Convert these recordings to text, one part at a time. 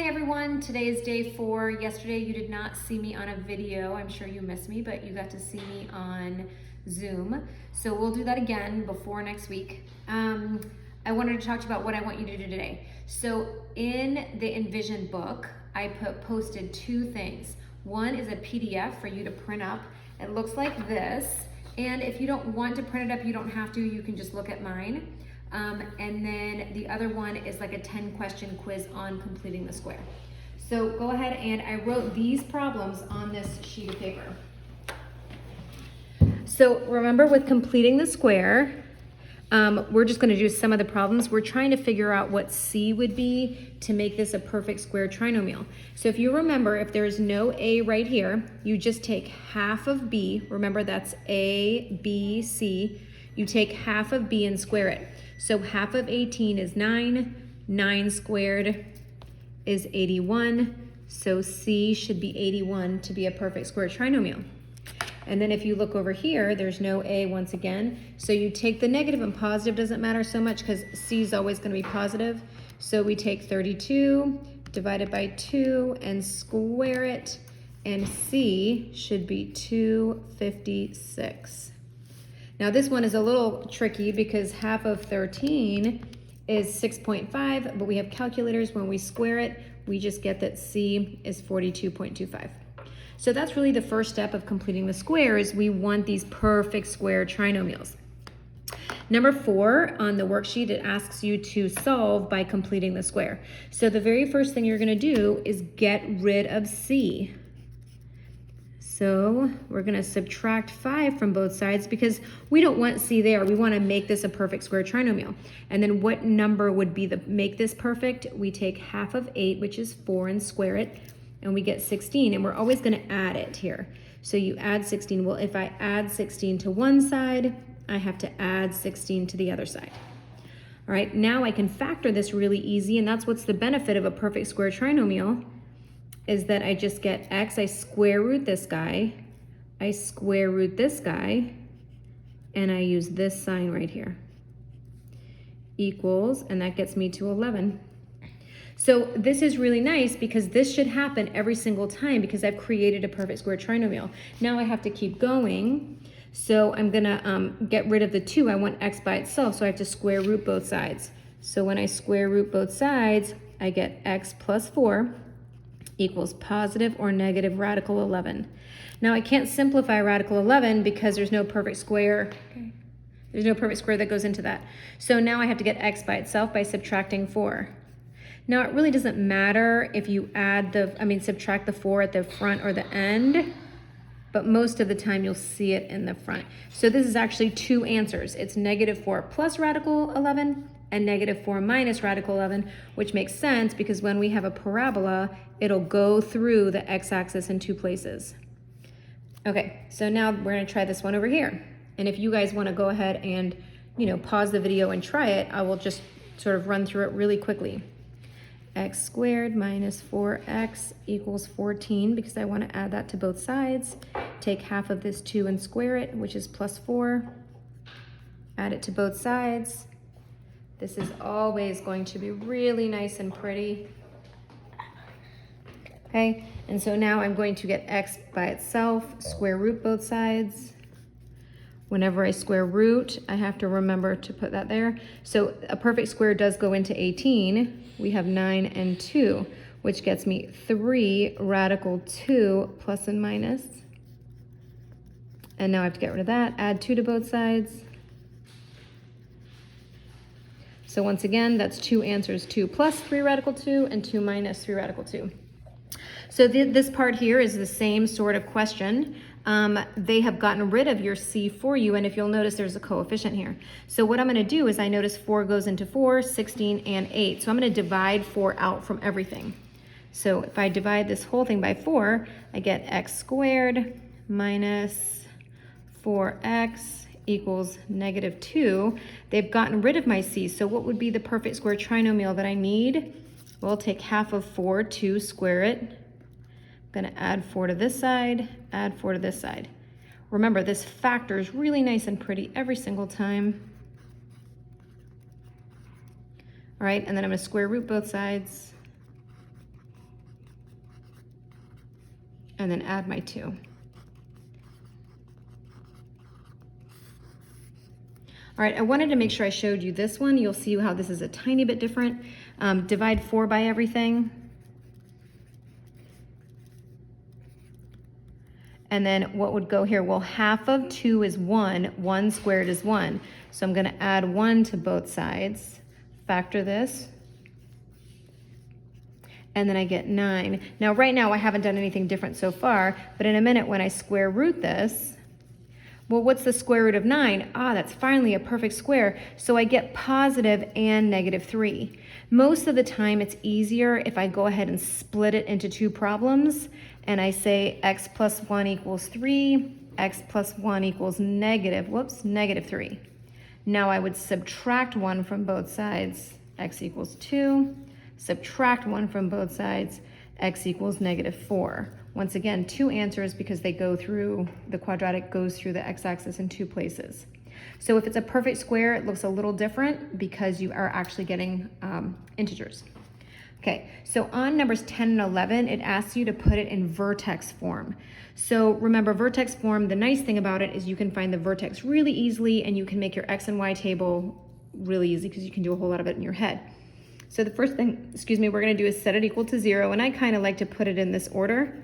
Hi everyone, today is day 4. Yesterday you did not see me on a video. I'm sure you missed me, but you got to see me on Zoom. So we'll do that again before next week. I wanted to talk to you about what I want you to do today. So in the Envision book, I posted 2 things. One is a PDF for you to print up. It looks like this. And if you don't want to print it up, you don't have to. You can just look at mine. And then the other one is like a 10-question quiz on completing the square. So go ahead, and I wrote these problems on this sheet of paper. So remember, with completing the square, we're just going to do some of the problems. We're trying to figure out what C would be to make this a perfect square trinomial. So if you remember, if there's no A right here, you just take half of B. Remember, that's A, B, C. You take half of B and square it. So half of 18 is 9. 9 squared is 81. So C should be 81 to be a perfect square trinomial. And then if you look over here, there's no A once again. So you take the negative and positive, doesn't matter so much because C is always going to be positive. So we take 32 divided by 2 and square it. And C should be 256. Now this one is a little tricky because half of 13 is 6.5, but we have calculators. When we square it, we just get that C is 42.25. So that's really the first step of completing the square, is we want these perfect square trinomials. Number 4 on the worksheet, it asks you to solve by completing the square. So the very first thing you're gonna do is get rid of C. So we're gonna subtract 5 from both sides because we don't want C there. We wanna make this a perfect square trinomial. And then what number would be make this perfect? We take half of 8, which is 4, and square it, and we get 16. And we're always gonna add it here. So you add 16. Well, if I add 16 to one side, I have to add 16 to the other side. All right, now I can factor this really easy, and that's what's the benefit of a perfect square trinomial, is that I just get x, I square root this guy, I square root this guy, and I use this sign right here. Equals, and that gets me to 11. So this is really nice because this should happen every single time because I've created a perfect square trinomial. Now I have to keep going. So I'm gonna get rid of the 2. I want x by itself, so I have to square root both sides. So when I square root both sides, I get x plus 4 equals positive or negative radical 11. Now I can't simplify radical 11 because there's no perfect square. There's no perfect square that goes into that. So now I have to get x by itself by subtracting 4. Now it really doesn't matter if you subtract the 4 at the front or the end, but most of the time you'll see it in the front. So this is actually 2 answers. It's negative 4 plus radical 11 and negative 4 minus radical 11, which makes sense because when we have a parabola, it'll go through the x-axis in 2 places. Okay, so now we're gonna try this one over here. And if you guys wanna go ahead and pause the video and try it, I will just sort of run through it really quickly. X squared minus 4x equals 14 because I wanna add that to both sides. Take half of this 2 and square it, which is plus 4. Add it to both sides. This is always going to be really nice and pretty. Okay, and so now I'm going to get x by itself, square root both sides. Whenever I square root, I have to remember to put that there. So a perfect square does go into 18. We have 9 and 2, which gets me 3 radical 2 plus and minus. And now I have to get rid of that, add 2 to both sides. So once again, that's 2 answers, 2 plus 3 radical 2 and 2 minus 3 radical 2. So this part here is the same sort of question. They have gotten rid of your C for you, and if you'll notice, there's a coefficient here. So what I'm gonna do is I notice 4 goes into 4, 16, and 8. So I'm gonna divide 4 out from everything. So if I divide this whole thing by 4, I get x squared minus 4x equals negative 2. They've gotten rid of my C, so what would be the perfect square trinomial that I need? Well, take half of 4 to square it. I'm gonna add 4 to this side, add 4 to this side. Remember, this factor is really nice and pretty every single time. All right, and then I'm gonna square root both sides. and then add my 2. All right, I wanted to make sure I showed you this one. You'll see how this is a tiny bit different. Divide 4 by everything. And then what would go here? Well, half of 2 is 1. 1 squared is 1. So I'm going to add 1 to both sides. Factor this. And then I get 9. Now, right now, I haven't done anything different so far. But in a minute, when I square root this, well, what's the square root of 9? Ah, that's finally a perfect square. So I get positive and negative 3. Most of the time, it's easier if I go ahead and split it into 2 problems. And I say x plus 1 equals 3, x plus 1 equals negative 3. Now I would subtract 1 from both sides, x equals 2. Subtract 1 from both sides, x equals negative 4. Once again, 2 answers because they go through, the quadratic goes through the x-axis in 2 places. So if it's a perfect square, it looks a little different because you are actually getting integers. Okay, so on numbers 10 and 11, it asks you to put it in vertex form. So remember, vertex form, the nice thing about it is you can find the vertex really easily and you can make your x and y table really easy because you can do a whole lot of it in your head. So the first thing, we're gonna do is set it equal to 0, and I kind of like to put it in this order.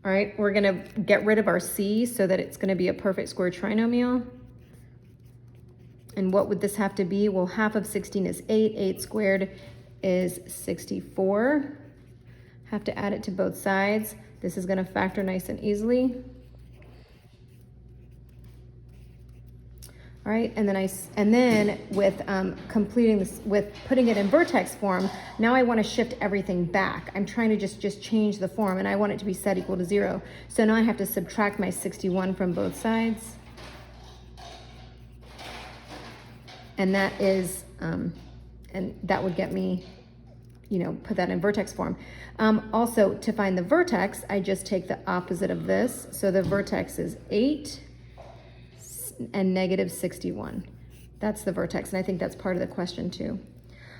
All right, we're gonna get rid of our c so that it's gonna be a perfect square trinomial. And what would this have to be? Well, half of 16 is 8. 8 squared is 64. Have to add it to both sides. This is going to factor nice and easily. All right, and then with completing this, with putting it in vertex form, now I want to shift everything back. I'm trying to just change the form, and I want it to be set equal to 0. So now I have to subtract my 61 from both sides. And that is, and that would get me, put that in vertex form. Also, to find the vertex, I just take the opposite of this. So the vertex is 8 and negative 61. That's the vertex, and I think that's part of the question too.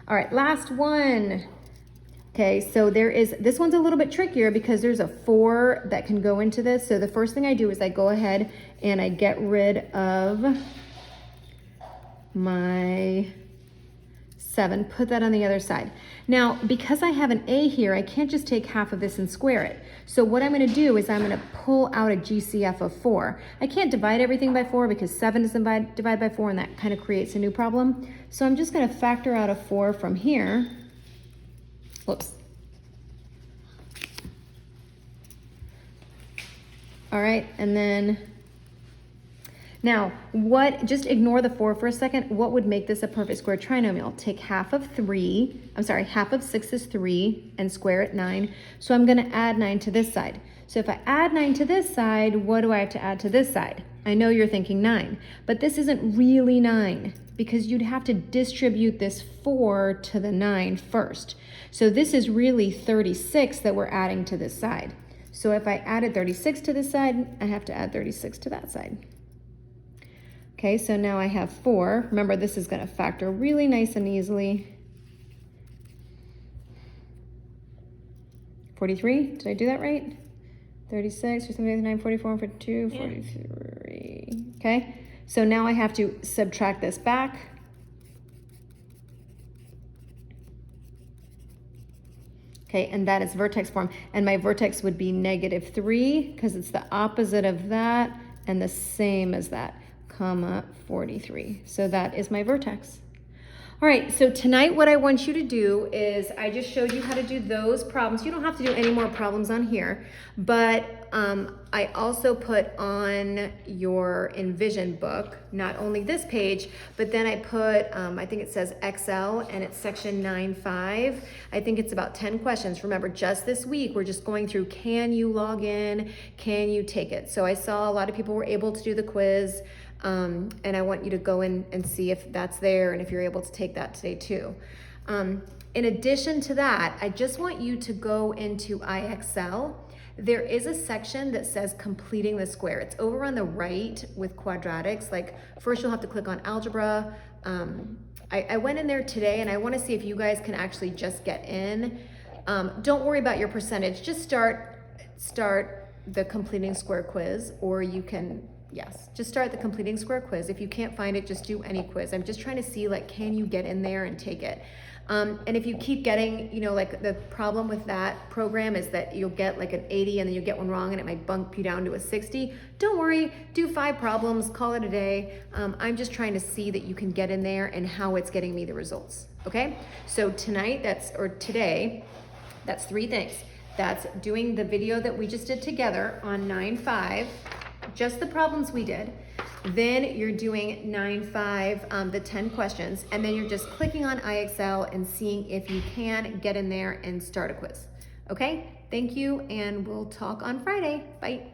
All right, last one. Okay, so this one's a little bit trickier because there's a 4 that can go into this. So the first thing I do is I go ahead and I get rid of my 7, put that on the other side. Now, because I have an a here, I can't just take half of this and square it. So what I'm going to do is I'm going to pull out a GCF of 4. I can't divide everything by 4 because 7 doesn't divide by 4, and that kind of creates a new problem. So I'm just going to factor out a 4 from here. Whoops. All right, and then now, just ignore the 4 for a second. What would make this a perfect square trinomial? Take half of 6 is 3 and square it 9. So I'm gonna add 9 to this side. So if I add 9 to this side, what do I have to add to this side? I know you're thinking 9, but this isn't really 9because you'd have to distribute this 4 to the 9 first. So this is really 36 that we're adding to this side. So if I added 36 to this side, I have to add 36 to that side. Okay, so now I have 4. Remember, this is going to factor really nice and easily. 43, did I do that right? 36, 39, 44, 42, 43. Okay, so now I have to subtract this back. Okay, and that is vertex form. And my vertex would be negative 3 because it's the opposite of that and the same as that, comma 43. So that is my vertex. All right, so tonight what I want you to do is, I just showed you how to do those problems. You don't have to do any more problems on here, but I also put on your Envision book, not only this page, but then I put, I think it says Excel, and it's section 9.5. I think it's about 10 questions. Remember, just this week, we're just going through, can you log in? Can you take it? So I saw a lot of people were able to do the quiz. And I want you to go in and see if that's there and if you're able to take that today too. In addition to that, I just want you to go into iExcel. There is a section that says completing the square. It's over on the right with quadratics. Like, first you'll have to click on algebra. I went in there today and I want to see if you guys can actually just get in. Don't worry about your percentage. Just start the completing square quiz, or you can, yes, just start the completing square quiz. If you can't find it, just do any quiz. I'm just trying to see, like, can you get in there and take it? And if you keep getting, you know, like, the problem with that program is that you'll get like an 80 and then you get one wrong and it might bump you down to a 60. Don't worry, do 5 problems, call it a day. I'm just trying to see that you can get in there and how it's getting me the results, okay? So today, that's 3 things. That's doing the video that we just did together on 9-5, just the problems we did. Then you're doing 9-5, the 10 questions, and then you're just clicking on iExcel and seeing if you can get in there and start a quiz. Okay, thank you, and we'll talk on Friday. Bye.